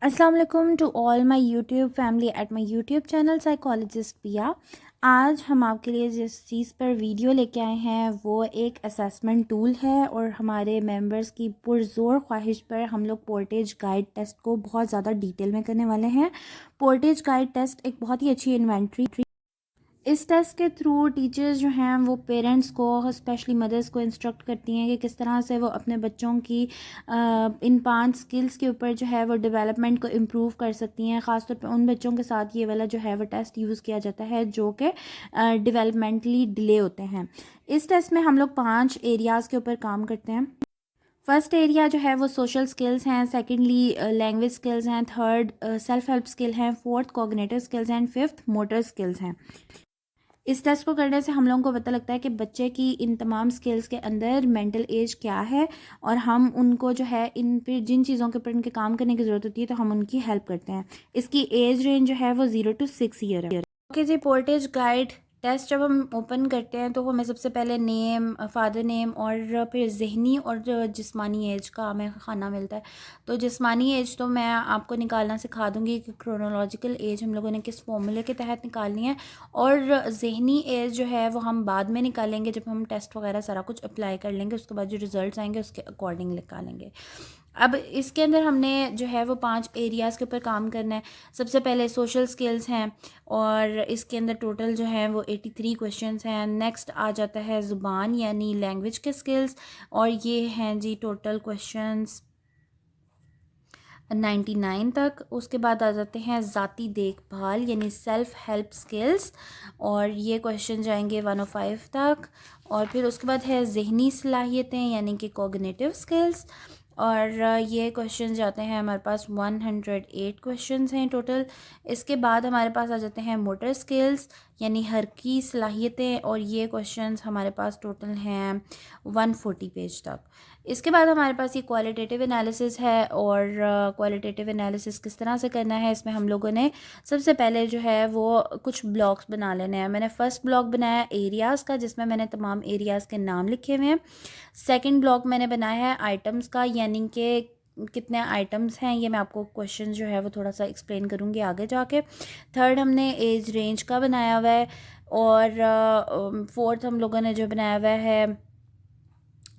अस्सलाम वालेकुम to all my YouTube family at my YouTube channel psychologist Piya. आज हम आपके लिए जिस चीज़ पर वीडियो लेके आए हैं वो एक असेसमेंट टूल है और हमारे मेंबर्स की पुरज़ोर ख्वाहिश पर हम लोग पोर्टेज गाइड टेस्ट को बहुत ज़्यादा डिटेल में करने वाले हैं। पोर्टेज गाइड टेस्ट एक बहुत ही अच्छी इन्वेंट्री। इस टेस्ट के थ्रू टीचर्स जो हैं वो पेरेंट्स को, स्पेशली मदर्स को इंस्ट्रक्ट करती हैं कि किस तरह से वो अपने बच्चों की इन 5 स्किल्स के ऊपर जो है वो डेवलपमेंट को इम्प्रूव कर सकती हैं। ख़ासतौर पर उन बच्चों के साथ ये वाला जो है वो टेस्ट यूज़ किया जाता है जो कि डेवलपमेंटली डिले होते हैं। इस टेस्ट में हम लोग 5 एरियाज़ के ऊपर काम करते हैं। फर्स्ट एरिया जो है वो सोशल स्किल्स हैं, सेकेंडली लैंग्वेज स्किल्स हैं, थर्ड सेल्फ हेल्प स्किल हैं, फोर्थ कॉग्निटिव स्किल्स हैं, फिफ्थ मोटर स्किल्स हैं। इस टेस्ट को करने से हम लोगों को पता लगता है कि बच्चे की इन तमाम स्किल्स के अंदर मेंटल एज क्या है और हम उनको जो है इन पे जिन चीज़ों के ऊपर इनके काम करने की ज़रूरत होती है तो हम उनकी हेल्प करते हैं। इसकी एज रेंज जो है वो 0 to 6 ईयर है। ओके जी, पोर्टेज गाइड टेस्ट जब हम ओपन करते हैं तो हमें सबसे पहले नेम, फादर नेम और फिर ज़हनी और जिस्मानी एज का हमें खाना मिलता है। तो जिस्मानी एज तो मैं आपको निकालना सिखा दूंगी कि क्रोनोलॉजिकल एज हम लोगों ने किस फॉर्मूले के तहत निकालनी है, और ज़हनी एज जो है वो हम बाद में निकालेंगे जब हम टेस्ट वगैरह सारा कुछ अप्लाई कर लेंगे। उसके बाद जो रिज़ल्ट आएंगे उसके अकॉर्डिंग निकालेंगे। अब इसके अंदर हमने जो है वो 5 एरियाज़ के ऊपर काम करना है। सबसे पहले सोशल स्किल्स हैं और इसके अंदर टोटल जो है वो 83 क्वेश्चंस हैं। नेक्स्ट आ जाता है ज़ुबान यानी लैंग्वेज के स्किल्स, और ये हैं जी टोटल क्वेश्चंस 99 तक। उसके बाद आ जाते हैं ज़ाती देखभाल यानी सेल्फ हेल्प स्किल्स, और ये क्वेश्चन जाएंगे 105 तक। और फिर उसके बाद है ज़हनी सलाहियतें यानी कि कॉग्निटिव स्किल्स, और ये क्वेश्चन जाते हैं हमारे पास 108 क्वेश्चंस हैं टोटल। इसके बाद हमारे पास आ जाते हैं मोटर स्किल्स यानी हरकी सलाहियतें, और ये क्वेश्चंस हमारे पास टोटल हैं 140 पेज तक। इसके बाद हमारे पास ये क्वालिटेटिव एनालिसिस है, और क्वालिटेटिव एनालिसिस किस तरह से करना है इसमें हम लोगों ने सबसे पहले जो है वो कुछ ब्लॉक्स बना लेने हैं। मैंने फ़र्स्ट ब्लॉक बनाया एरियाज़ का जिसमें मैंने तमाम एरियाज़ के नाम लिखे हुए हैं। सेकंड ब्लॉक मैंने बनाया है आइटम्स का, यानी कि कितने आइटम्स हैं, ये मैं आपको क्वेश्चन जो है वो थोड़ा सा एक्सप्लेन करूँगी आगे जाके। थर्ड हमने एज रेंज का बनाया हुआ है, और फोर्थ हम लोगों ने जो बनाया हुआ है,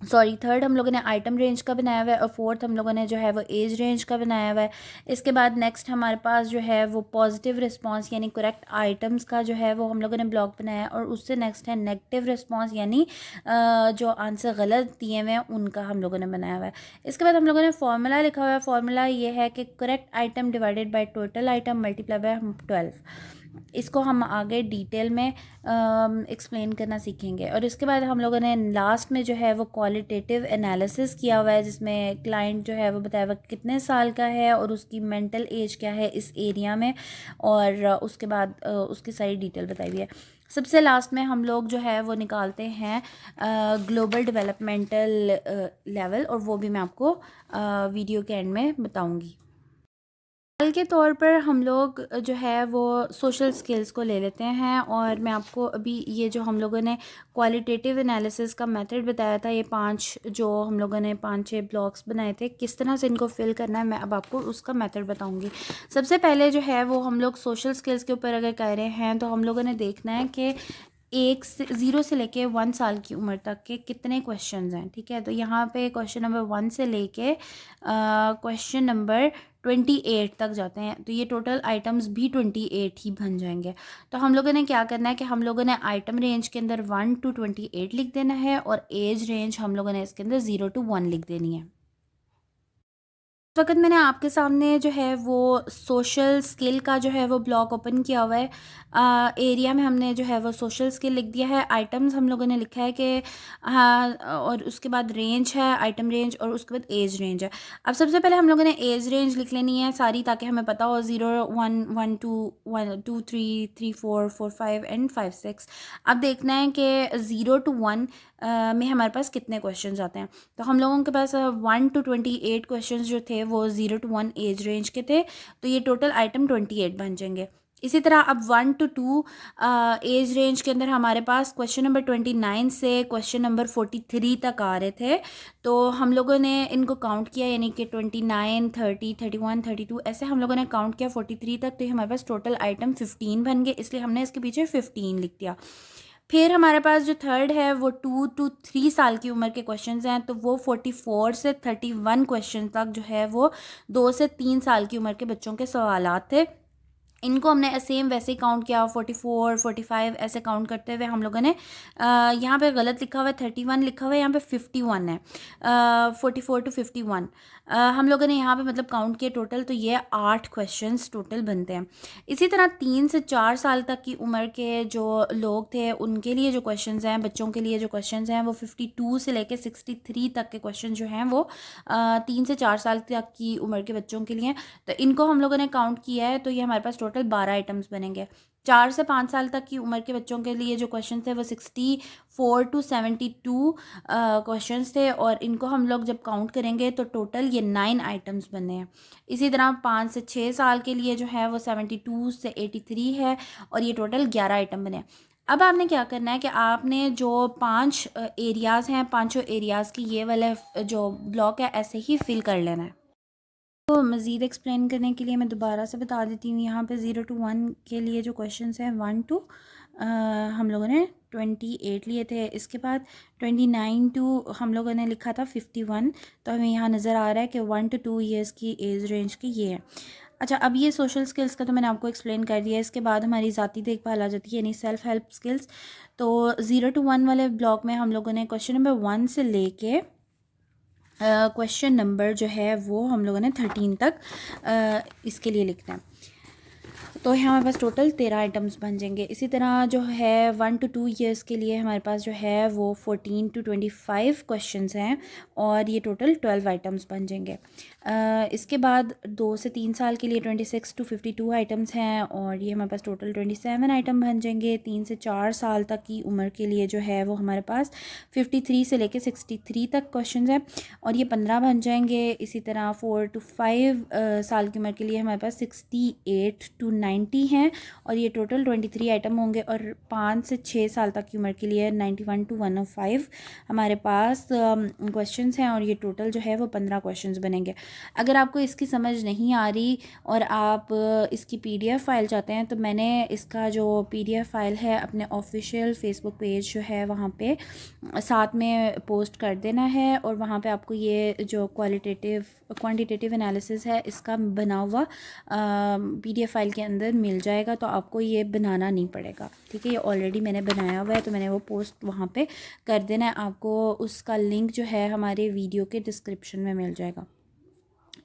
थर्ड हम लोगों ने आइटम रेंज का बनाया हुआ है, और फोर्थ हम लोगों ने जो है वो एज रेंज का बनाया हुआ है। इसके बाद नेक्स्ट हमारे पास जो है वो पॉजिटिव रिस्पांस यानी करेक्ट आइटम्स का जो है वो हम लोगों ने ब्लॉक बनाया है, और उससे नेक्स्ट है नेगेटिव रिस्पांस यानी जो आंसर गलत दिए हुए हैं उनका हम लोगों ने बनाया हुआ है। इसके बाद हम लोगों ने फार्मूला लिखा हुआ है। फार्मूला ये है कि correct item divided by total item multiply by 12। इसको हम आगे डिटेल में एक्सप्लेन करना सीखेंगे। और इसके बाद हम लोगों ने लास्ट में जो है वो क्वालिटेटिव एनालिसिस किया हुआ है जिसमें क्लाइंट जो है वो बताया हुआ कितने साल का है और उसकी मेंटल एज क्या है इस एरिया में, और उसके बाद उसकी सारी डिटेल बताई हुई है। सबसे लास्ट में हम लोग जो है वो निकालते हैं ग्लोबल डेवलपमेंटल लेवल, और वो भी मैं आपको वीडियो के एंड में बताऊंगी। मिसाल के तौर पर हम लोग जो है वो सोशल स्किल्स को ले लेते हैं, और मैं आपको अभी ये जो हम लोगों ने क्वालिटेटिव एनालिसिस का मेथड बताया था, ये 5 जो हम लोगों ने 5-6 ब्लॉक्स बनाए थे, किस तरह से इनको फिल करना है मैं अब आपको उसका मेथड बताऊंगी। सबसे पहले जो है वो हम लोग सोशल स्किल्स के ऊपर अगर कर रहे हैं तो हम लोगों ने देखना है कि 0 से लेके 1 साल की उम्र तक के कितने क्वेश्चंस हैं। ठीक है, तो यहाँ पे क्वेश्चन नंबर 1 से लेके क्वेश्चन नंबर 28 तक जाते हैं, तो ये टोटल आइटम्स भी 28 ही बन जाएंगे। तो हम लोगों ने क्या करना है कि हम लोगों ने आइटम रेंज के अंदर 1 to 28 लिख देना है, और एज रेंज हम लोगों ने इसके अंदर 0 to 1 लिख देनी है। इस वक्त मैंने आपके सामने जो है वो सोशल स्किल का जो है वो ब्लॉक ओपन किया हुआ है। एरिया में हमने जो है वो सोशल स्किल लिख दिया है। आइटम्स हम लोगों ने लिखा है कि हाँ, और उसके बाद रेंज है, आइटम रेंज, और उसके बाद एज रेंज है। अब सबसे पहले हम लोगों ने एज रेंज लिख लेनी है सारी, ताकि हमें पता हो 0 1 1 2 1 2 3 3 4 4 5 एंड 5 6। अब देखना है कि 0 to 1 में हमारे पास कितने क्वेश्चन आते हैं। तो हम लोगों के पास 1 to 28 क्वेश्चन जो थे वो 0 to 1 एज रेंज के थे, तो ये टोटल आइटम 28 बन जाएंगे। इसी तरह अब 1 to 2 एज रेंज के अंदर हमारे पास क्वेश्चन नंबर 29 से क्वेश्चन नंबर 43 तक आ रहे थे। तो हम लोगों ने इनको काउंट किया, यानी कि 29, 30, 31, 32 ऐसे हम लोगों ने काउंट किया 43 तक। तो हमारे पास टोटल आइटम 15 बन गए, इसलिए हमने इसके पीछे 15 लिख दिया। फिर हमारे पास जो थर्ड है वो 2 to 3 साल की उम्र के क्वेश्चंस हैं, तो वो 44 से 31 क्वेश्चन तक जो है वो 2 से 3 साल की उम्र के बच्चों के सवालात थे। इनको हमने सेम वैसे ही काउंट किया, 44, 45 ऐसे काउंट करते हुए हम लोगों ने यहाँ पे गलत लिखा हुआ है, 31 लिखा हुआ है, यहाँ पे 51 है। 44 to 51 हम लोगों ने यहाँ पे मतलब काउंट किए टोटल, तो ये 8 क्वेश्चंस टोटल बनते हैं। इसी तरह 3 से 4 साल तक की उम्र के जो लोग थे उनके लिए जो क्वेश्चंस हैं, बच्चों के लिए जो क्वेश्चंस हैं वो 52 से लेके 63 तक के क्वेश्चन जो हैं वो 3 से 4 साल तक की उम्र के बच्चों के लिए। तो इनको हम लोगों ने काउंट किया है, तो ये हमारे पास टोटल 12 आइटम्स बनेंगे। 4 से 5 साल तक की उम्र के बच्चों के लिए जो क्वेश्चन थे वो 64 to 72 क्वेश्चंस थे, और इनको हम लोग जब काउंट करेंगे तो टोटल ये 9 आइटम्स बने हैं। इसी तरह 5 से 6 साल के लिए जो है वो 72 से 83 है, और ये टोटल 11 आइटम बने हैं। अब आपने क्या करना है कि आपने जो 5 एरियाज़ हैं, पाँचों एरियाज़ की ये वाला जो ब्लॉक है ऐसे ही फिल कर लेना है। तो मज़ीद एक्सप्लेन करने के लिए मैं दोबारा से बता देती हूँ। यहाँ पे 0 to 1 के लिए जो क्वेश्चंस हैं 1 to हम लोगों ने 28 लिए थे। इसके बाद 29 to हम लोगों ने लिखा था 51। तो हमें यहाँ नज़र आ रहा है कि 1 to 2 ईयर्स की एज रेंज की ये है। अच्छा, अब ये सोशल स्किल्स का तो मैंने आपको एक्सप्लेन कर दिया है। इसके बाद हमारी ज़ाती देखभाल आ जाती है, यानी सेल्फ हेल्प स्किल्स। तो 0 to 1 वाले ब्लॉक में हम लोगों ने क्वेश्चन नंबर 1 से लेके क्वेश्चन नंबर जो है वो हम लोगों ने 13 तक इसके लिए लिखना है। तो यहाँ हमारे पास टोटल 13 आइटम्स बन जाएंगे। इसी तरह जो है 1 to 2 ईयर्स के लिए हमारे पास जो है वो 14 to 25 क्वेश्चंस हैं, और ये टोटल 12 आइटम्स बन जाएंगे। इसके बाद 2 से 3 साल के लिए 26 to 52 आइटम्स हैं, और ये हमारे पास टोटल 27 आइटम बन जाएंगे। 3 से 4 साल तक की उम्र के लिए जो है वो हमारे पास 53 से लेके 63 तक क्वेश्चन हैं, और ये 15 बन जाएंगे। इसी तरह 4 to 5 साल की उम्र के लिए हमारे पास 68 to 90 हैं, और ये टोटल 23 आइटम होंगे। और 5 से 6 साल तक की उम्र के लिए 91 to 105 हमारे पास क्वेश्चंस हैं, और ये टोटल जो है वो 15 क्वेश्चंस बनेंगे। अगर आपको इसकी समझ नहीं आ रही और आप इसकी PDF फ़ाइल चाहते हैं, तो मैंने इसका जो PDF फ़ाइल है अपने ऑफिशियल फेसबुक पेज जो है वहाँ पे साथ में पोस्ट कर देना है, और वहाँ पे आपको ये जो क्वांटिटेटिव एनालिसिस है इसका बना हुआ PDF फ़ाइल के अंदर मिल जाएगा। तो आपको ये बनाना नहीं पड़ेगा, ठीक है। ये ऑलरेडी मैंने बनाया हुआ है, तो मैंने वो पोस्ट वहाँ पे कर देना है। आपको उसका लिंक जो है हमारे वीडियो के डिस्क्रिप्शन में मिल जाएगा।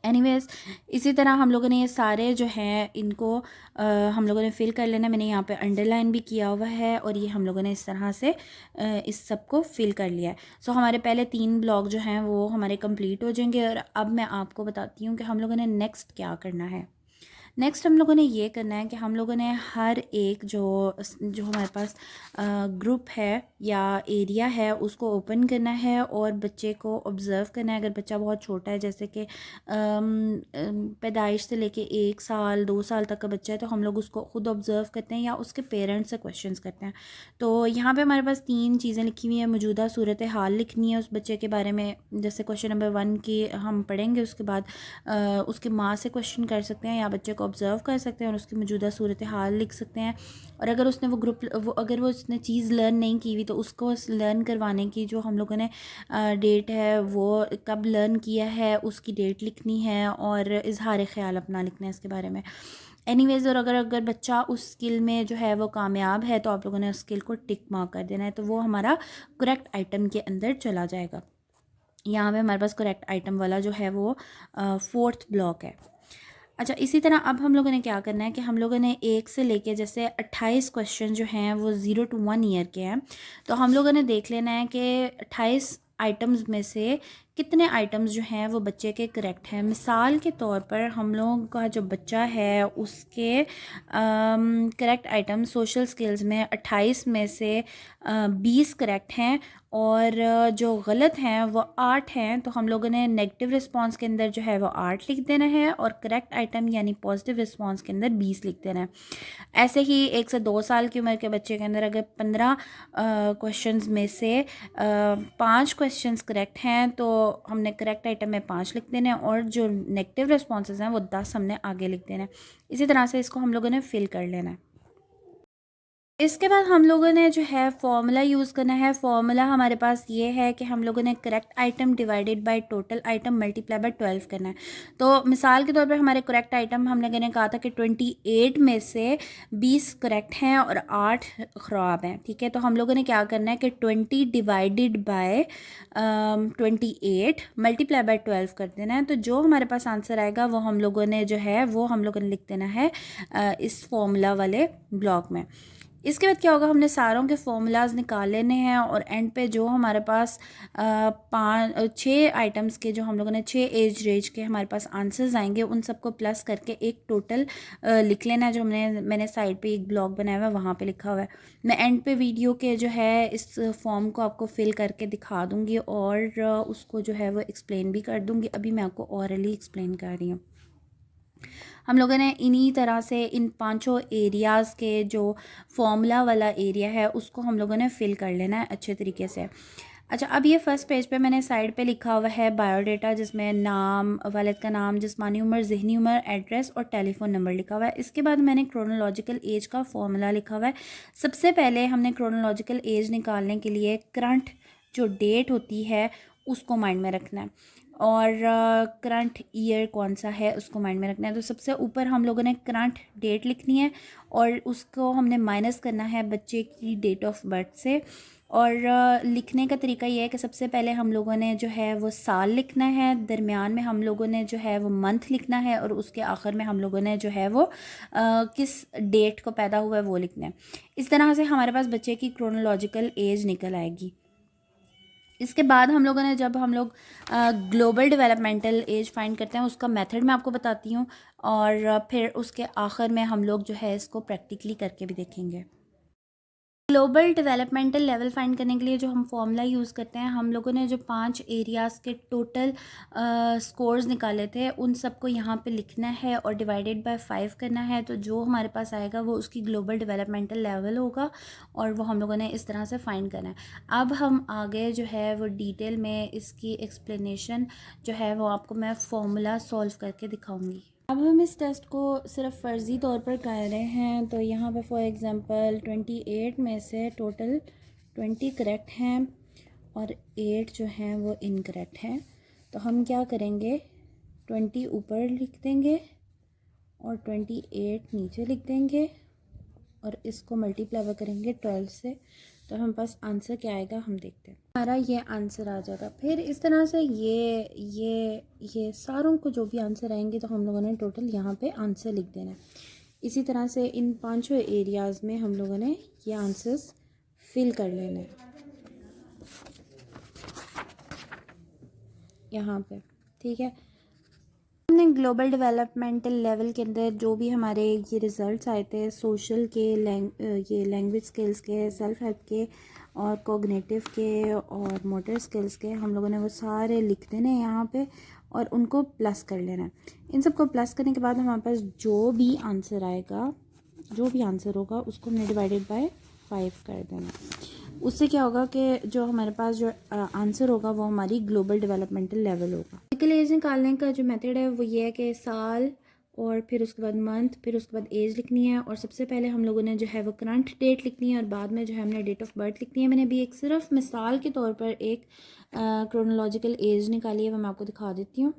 एनीवेज़, इसी तरह हम लोगों ने ये सारे जो हैं इनको हम लोगों ने फ़िल कर लेना। मैंने यहाँ पे अंडरलाइन भी किया हुआ है, और ये हम लोगों ने इस तरह से इस सब को फ़िल कर लिया है। सो हमारे पहले 3 ब्लॉक जो हैं वो हमारे कंप्लीट हो जाएंगे, और अब मैं आपको बताती हूँ कि हम लोगों ने नेक्स्ट क्या करना है। नेक्स्ट हम लोगों ने ये करना है कि हम लोगों ने हर एक जो हमारे पास ग्रुप है या एरिया है उसको ओपन करना है, और बच्चे को ऑब्ज़र्व करना है। अगर बच्चा बहुत छोटा है, जैसे कि पैदाइश से लेके 1 साल 2 साल तक का बच्चा है, तो हम लोग उसको ख़ुद ऑब्ज़र्व करते हैं या उसके पेरेंट्स से क्वेश्चंस करते हैं। तो यहाँ पे हमारे पास 3 चीज़ें लिखी हुई हैं। मौजूदा सूरत हाल लिखनी है उस बच्चे के बारे में, जैसे क्वेश्चन नंबर 1 की हम पढ़ेंगे, उसके बाद उसके माँ से क्वेश्चन कर सकते हैं या बच्चे को ऑब्ज़र्व कर सकते हैं और उसकी मौजूदा सूरत हाल लिख सकते हैं। और अगर उसने अगर वो उसने चीज़ लर्न नहीं की हुई, तो उसको लर्न करवाने की जो हम लोगों ने डेट है वो कब लर्न किया है उसकी डेट लिखनी है, और इजहार ख्याल अपना लिखना है इसके बारे में। एनीवेज़, और अगर बच्चा उस स्किल में जो है वो कामयाब है, तो आप लोगों ने उस स्किल को टिक मार्क कर देना है, तो वो हमारा करेक्ट आइटम के अंदर चला जाएगा। यहाँ पे हमारे पास करेक्ट आइटम वाला जो है वो 4th ब्लॉक है। अच्छा, इसी तरह अब हम लोगों ने क्या करना है कि हम लोगों ने 1 से लेके जैसे 28 क्वेश्चन जो हैं वो 0 to 1 ईयर के हैं। तो हम लोगों ने देख लेना है कि 28 आइटम्स में से कितने आइटम्स जो हैं वो बच्चे के करेक्ट हैं। मिसाल के तौर पर हम लोगों का जो बच्चा है उसके करेक्ट आइटम सोशल स्किल्स में 28 में से 20 करेक्ट हैं और जो गलत हैं वो 8 हैं। तो हम लोगों ने नेगेटिव रिस्पांस के अंदर जो है वो 8 लिख देना है और करेक्ट आइटम यानी पॉजिटिव रिस्पांस के अंदर 20 लिख देना है। ऐसे ही 1 से 2 साल की उम्र के बच्चे के अंदर अगर 15 क्वेश्चंस में से 5 क्वेश्चंस करेक्ट हैं तो हमने करेक्ट आइटम में 5 लिख देने हैं और जो नेगेटिव रिस्पॉन्सेज हैं वो 10 हमने आगे लिख देना है। इसी तरह से इसको हम लोगों ने फिल कर लेना है। इसके बाद हम लोगों ने जो है फॉर्मूला यूज़ करना है। फॉर्मूला हमारे पास ये है कि हम लोगों ने correct item divided by total item multiply by 12 करना है। तो मिसाल के तौर पर हमारे करेक्ट आइटम हमने कहा था कि 28 में से 20 करेक्ट हैं और 8 ख़राब हैं। ठीक है, तो हम लोगों ने क्या करना है कि 20 डिवाइडेड बाय 28 मल्टीप्लाई बाय 12 कर देना है। तो जो हमारे पास आंसर आएगा वो हम लोगों ने जो है वो हम लोगों ने लिख देना है इस फॉर्मूला वाले ब्लॉक में। इसके बाद क्या होगा, हमने सारों के फॉर्मूलाज निकाल लेने हैं और एंड पे जो हमारे पास 6 आइटम्स के जो हम लोगों ने 6 एज रेंज के हमारे पास आंसर्स आएंगे उन सबको प्लस करके एक टोटल लिख लेना है। जो मैंने साइड पे एक ब्लॉग बनाया हुआ है वहाँ पे लिखा हुआ है। मैं एंड पे वीडियो के जो है इस फॉर्म को आपको फिल करके दिखा दूँगी और उसको जो है वो एक्सप्लेन भी कर दूँगी। अभी मैं आपको ऑरली एक्सप्लेन कर रही हूँ। हम लोगों ने इन्हीं तरह से इन 5 एरियाज़ के जो फॉर्मूला वाला एरिया है उसको हम लोगों ने फिल कर लेना है अच्छे तरीके से। अच्छा, अब ये फर्स्ट पेज पे मैंने साइड पे लिखा हुआ है बायोडाटा, जिसमें नाम, वालिद का नाम, जिस्मानी उम्र, ज़हनी उम्र, एड्रेस और टेलीफोन नंबर लिखा हुआ है। इसके बाद मैंने क्रोनोलॉजिकल एज का फॉर्मूला लिखा हुआ है। सबसे पहले हमने क्रोनोलॉजिकल एज निकालने के लिए करंट जो डेट होती है उसको माइंड में रखना है और करंट ईयर कौन सा है उसको माइंड में रखना है। तो सबसे ऊपर हम लोगों ने करंट डेट लिखनी है और उसको हमने माइनस करना है बच्चे की डेट ऑफ बर्थ से। और लिखने का तरीका ये है कि सबसे पहले हम लोगों ने जो है वो साल लिखना है, दरमियान में हम लोगों ने जो है वो मंथ लिखना है और उसके आखिर में हम लोगों ने जो है वो किस डेट को पैदा हुआ है वो लिखना है। इस तरह से हमारे पास बच्चे की क्रोनोलॉजिकल एज निकल आएगी। इसके बाद हम लोगों ने जब हम लोग ग्लोबल डेवलपमेंटल एज फाइंड करते हैं उसका मेथड मैं आपको बताती हूँ और फिर उसके आखिर में हम लोग जो है इसको प्रैक्टिकली करके भी देखेंगे। ग्लोबल डेवलपमेंटल लेवल फाइंड करने के लिए जो हम फॉर्मूला यूज़ करते हैं, हम लोगों ने जो 5 एरियाज़ के टोटल स्कोर्स निकाले थे उन सबको यहाँ पे लिखना है और डिवाइडेड बाय 5 करना है। तो जो हमारे पास आएगा वो उसकी ग्लोबल डेवलपमेंटल लेवल होगा और वो हम लोगों ने इस तरह से फाइंड करना है। अब हम आगे जो है वो डिटेल में इसकी एक्सप्लेनेशन जो है वो आपको मैं फॉर्मूला सॉल्व करके दिखाऊँगी। अब हम इस टेस्ट को सिर्फ फ़र्ज़ी तौर पर कर रहे हैं। तो यहाँ पे फॉर एग्ज़ाम्पल 28 में से टोटल 20 करेक्ट हैं और 8 जो हैं वो इनकरेक्ट हैं। तो हम क्या करेंगे, 20 ऊपर लिख देंगे और 28 नीचे लिख देंगे और इसको मल्टीप्लाई करेंगे 12 से। तो हमारे पास आंसर क्या आएगा हम देखते हैं। हमारा ये आंसर आ जाएगा। फिर इस तरह से ये सारों को जो भी आंसर आएंगे तो हम लोगों ने टोटल यहाँ पे आंसर लिख देना है। इसी तरह से इन 5 एरियाज़ में हम लोगों ने ये आंसर्स फिल कर लेने हैं यहाँ पे। ठीक है, हमने ग्लोबल डेवलपमेंटल लेवल के अंदर जो भी हमारे ये रिज़ल्ट्स आए थे सोशल के, ये लैंग्वेज स्किल्स के, सेल्फ हेल्प के और कोग्निटिव के और मोटर स्किल्स के, हम लोगों ने वो सारे लिख देने हैं यहाँ पे और उनको प्लस कर लेना है। इन सबको प्लस करने के बाद हमारे पास जो भी आंसर आएगा, जो भी आंसर होगा उसको हमने डिवाइडेड बाय 5 कर देना। उससे क्या होगा कि जो हमारे पास जो आंसर होगा वो हमारी ग्लोबल डेवलपमेंटल लेवल होगा। मेडिकल एज निकालने का जो मेथड है वो ये है कि साल और फिर उसके बाद मंथ, फिर उसके बाद एज लिखनी है और सबसे पहले हम लोगों ने जो है वो करंट डेट लिखनी है और बाद में जो है हमने डेट ऑफ बर्थ लिखनी है। मैंने अभी एक सिर्फ मिसाल के तौर पर एक क्रोनोलॉजिकल एज निकाली है, वो मैं आपको दिखा देती हूँ।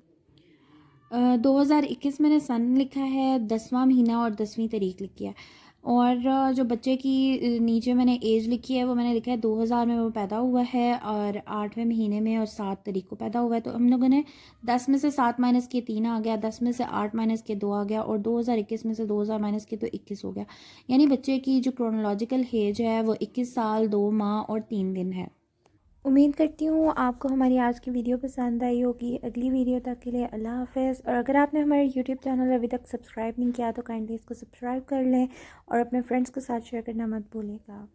2021 मैंने सन लिखा है, 10वां महीना और 10वीं तारीख लिखी है और जो बच्चे की नीचे मैंने एज लिखी है वो मैंने लिखा है 2000 में वो पैदा हुआ है और 8वें महीने में और 7 तारीख को पैदा हुआ है। तो हम लोगों ने 10 में से 7 माइनस किए 3 आ गया, 10 में से 8 माइनस किए 2 आ गया और 2021 में से 2000 माइनस किए तो 21 हो गया। यानी बच्चे की जो क्रोनोलॉजिकल एज है वो 21 साल 2 माह और 3 दिन है। उम्मीद करती हूँ आपको हमारी आज की वीडियो पसंद आई होगी। अगली वीडियो तक के लिए अल्लाह हाफ़िज़। और अगर आपने हमारे यूट्यूब चैनल अभी तक सब्सक्राइब नहीं किया तो काइंडली इसको सब्सक्राइब कर लें और अपने फ्रेंड्स के साथ शेयर करना मत भूलिएगा।